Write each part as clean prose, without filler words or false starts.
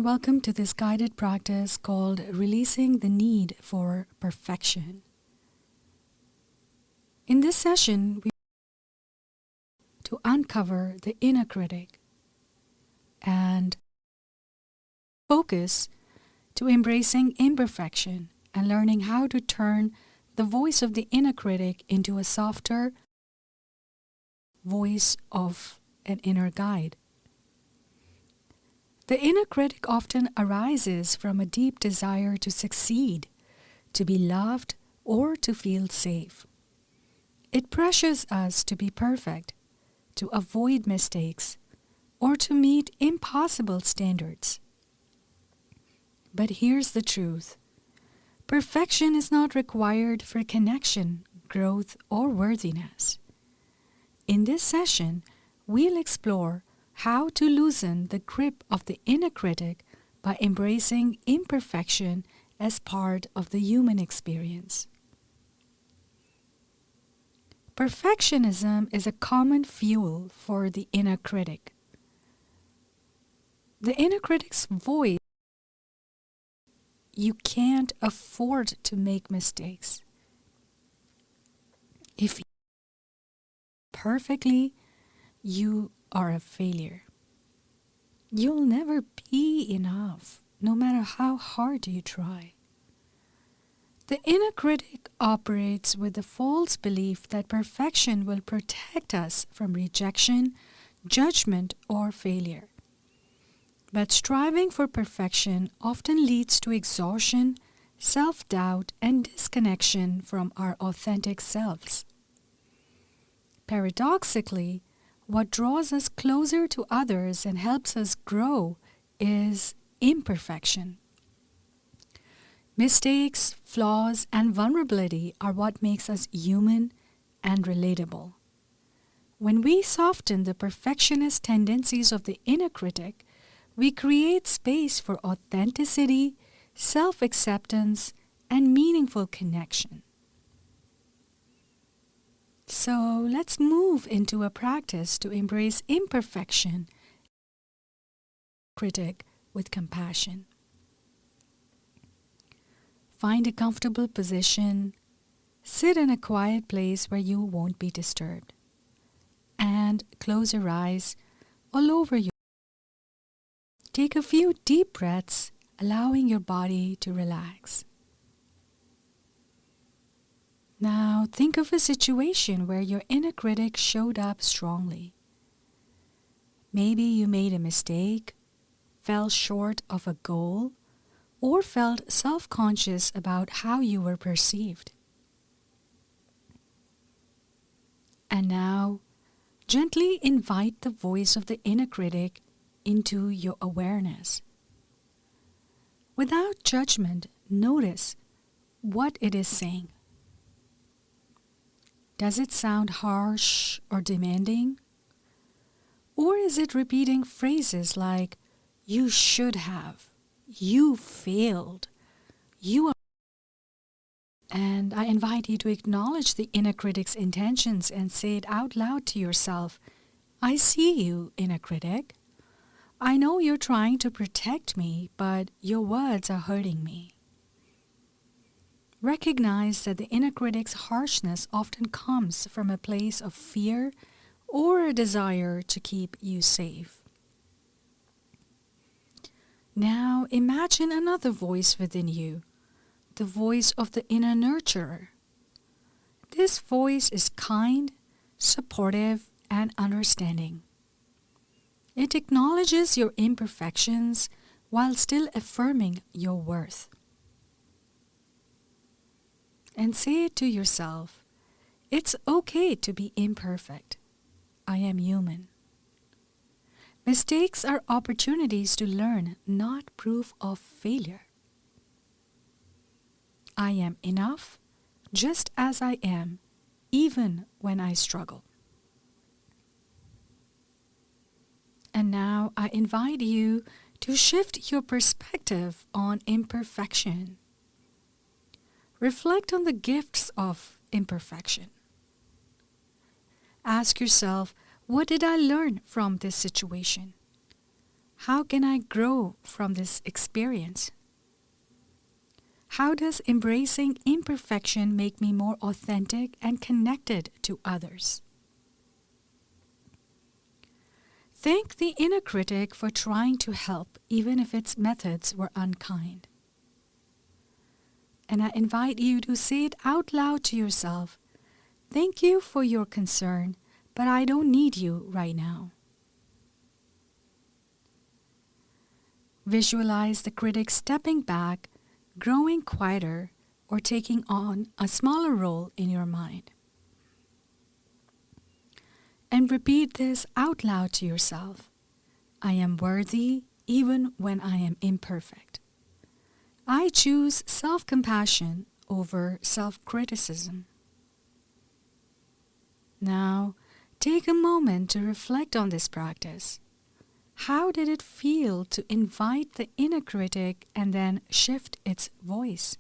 and welcome to this guided practice called Releasing the Need for Perfection. In this session, we to uncover the inner critic and focus to embracing imperfection and learning how to turn the voice of the inner critic into a softer voice of an inner guide. The inner critic often arises from a deep desire to succeed, to be loved, or to feel safe. It pressures us to be perfect, to avoid mistakes, or to meet impossible standards. But here's the truth. Perfection is not required for connection, growth, or worthiness. In this session, we'll explore how to loosen the grip of the inner critic by embracing imperfection as part of the human experience. Perfectionism is a common fuel for the inner critic. The inner critic's voice: you can't afford to make mistakes. If you do perfectly, you are a failure. You'll never be enough, no matter how hard you try. The inner critic operates with the false belief that perfection will protect us from rejection, judgment, or failure. But striving for perfection often leads to exhaustion, self-doubt, and disconnection from our authentic selves. Paradoxically, what draws us closer to others and helps us grow is imperfection. Mistakes, flaws, and vulnerability are what makes us human and relatable. When we soften the perfectionist tendencies of the inner critic, we create space for authenticity, self-acceptance, and meaningful connection. So let's move into a practice to embrace imperfection, critic with compassion. Find a comfortable position, sit in a quiet place where you won't be disturbed, and close your eyes all over you. Take a few deep breaths, allowing your body to relax. Now think of a situation where your inner critic showed up strongly. Maybe you made a mistake, fell short of a goal, or felt self-conscious about how you were perceived. And now, gently invite the voice of the inner critic into your awareness. Without judgment, notice what it is saying. Does it sound harsh or demanding? Or is it repeating phrases like, you should have, you failed, you are... And I invite you to acknowledge the inner critic's intentions and say it out loud to yourself. I see you, inner critic. I know you're trying to protect me, but your words are hurting me. Recognize that the inner critic's harshness often comes from a place of fear or a desire to keep you safe. Now imagine another voice within you, the voice of the inner nurturer. This voice is kind, supportive, and understanding. It acknowledges your imperfections while still affirming your worth. And say it to yourself, it's okay to be imperfect. I am human. Mistakes are opportunities to learn, not proof of failure. I am enough, just as I am, even when I struggle. And now I invite you to shift your perspective on imperfection. Reflect on the gifts of imperfection. Ask yourself, what did I learn from this situation? How can I grow from this experience? How does embracing imperfection make me more authentic and connected to others? Thank the inner critic for trying to help, even if its methods were unkind. And I invite you to say it out loud to yourself. Thank you for your concern, but I don't need you right now. Visualize the critic stepping back, growing quieter, or taking on a smaller role in your mind. And repeat this out loud to yourself. I am worthy even when I am imperfect. I choose self-compassion over self-criticism. Now, take a moment to reflect on this practice. How did it feel to invite the inner critic and then shift its voice?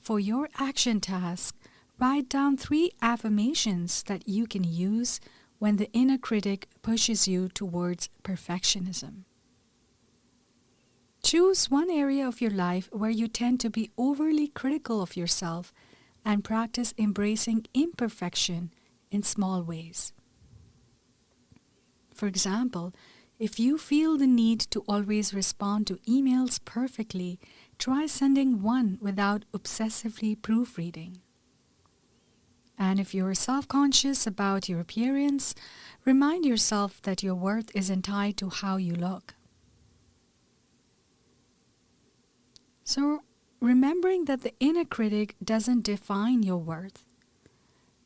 For your action task, write down 3 affirmations that you can use when the inner critic pushes you towards perfectionism. Choose one area of your life where you tend to be overly critical of yourself and practice embracing imperfection in small ways. For example, if you feel the need to always respond to emails perfectly, try sending one without obsessively proofreading. And if you're self-conscious about your appearance, remind yourself that your worth isn't tied to how you look. So, remembering that the inner critic doesn't define your worth.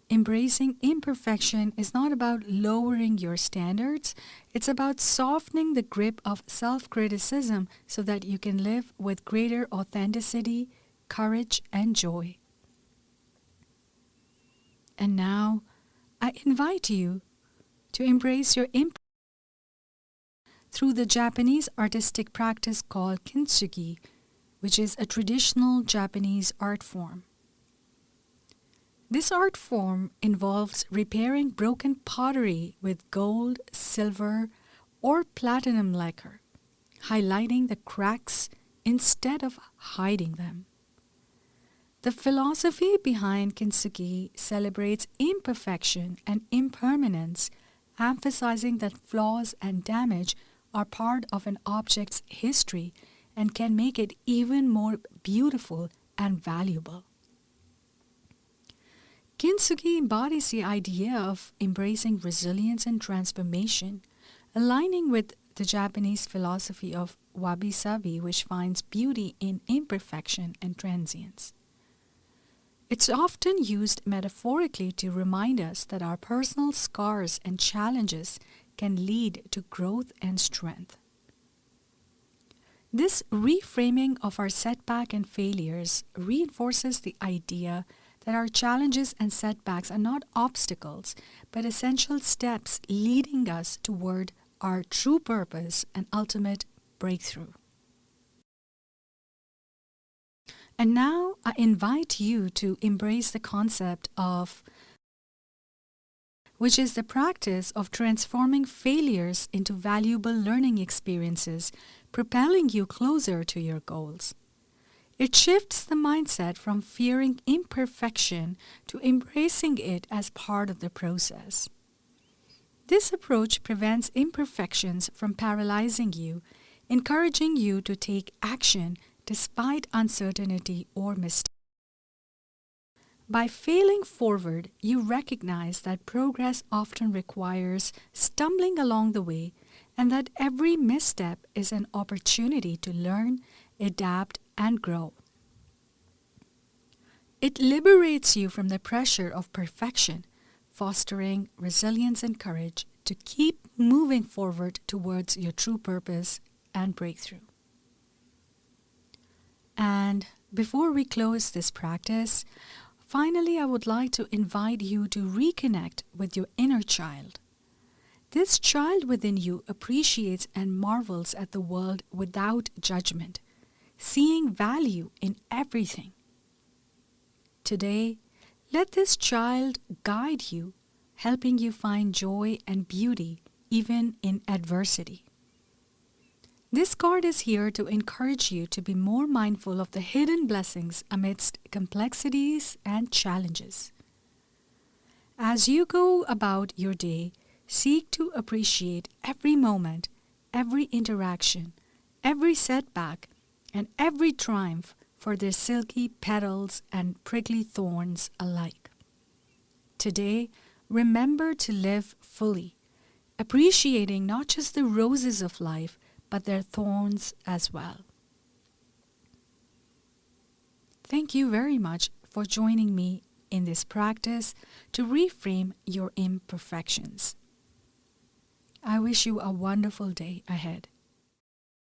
Embracing imperfection is not about lowering your standards, it's about softening the grip of self-criticism so that you can live with greater authenticity, courage, and joy. And now, I invite you to embrace your imperfection through the Japanese artistic practice called kintsugi, which is a traditional Japanese art form. This art form involves repairing broken pottery with gold, silver, or platinum lacquer, highlighting the cracks instead of hiding them. The philosophy behind kintsugi celebrates imperfection and impermanence, emphasizing that flaws and damage are part of an object's history and can make it even more beautiful and valuable. Kintsugi embodies the idea of embracing resilience and transformation, aligning with the Japanese philosophy of wabi-sabi, which finds beauty in imperfection and transience. It's often used metaphorically to remind us that our personal scars and challenges can lead to growth and strength. This reframing of our setback and failures reinforces the idea that our challenges and setbacks are not obstacles, but essential steps leading us toward our true purpose and ultimate breakthrough. And now I invite you to embrace the concept of, which is the practice of transforming failures into valuable learning experiences, propelling you closer to your goals. It shifts the mindset from fearing imperfection to embracing it as part of the process. This approach prevents imperfections from paralyzing you, encouraging you to take action despite uncertainty or mistake. By failing forward, you recognize that progress often requires stumbling along the way and that every misstep is an opportunity to learn, adapt, and grow. It liberates you from the pressure of perfection, fostering resilience and courage to keep moving forward towards your true purpose and breakthrough. And before we close this practice, finally I would like to invite you to reconnect with your inner child. This child within you appreciates and marvels at the world without judgment, seeing value in everything. Today, let this child guide you, helping you find joy and beauty even in adversity. This card is here to encourage you to be more mindful of the hidden blessings amidst complexities and challenges. As you go about your day, seek to appreciate every moment, every interaction, every setback, and every triumph for their silky petals and prickly thorns alike. Today, remember to live fully, appreciating not just the roses of life, but their thorns as well. Thank you very much for joining me in this practice to reframe your imperfections. I wish you a wonderful day ahead.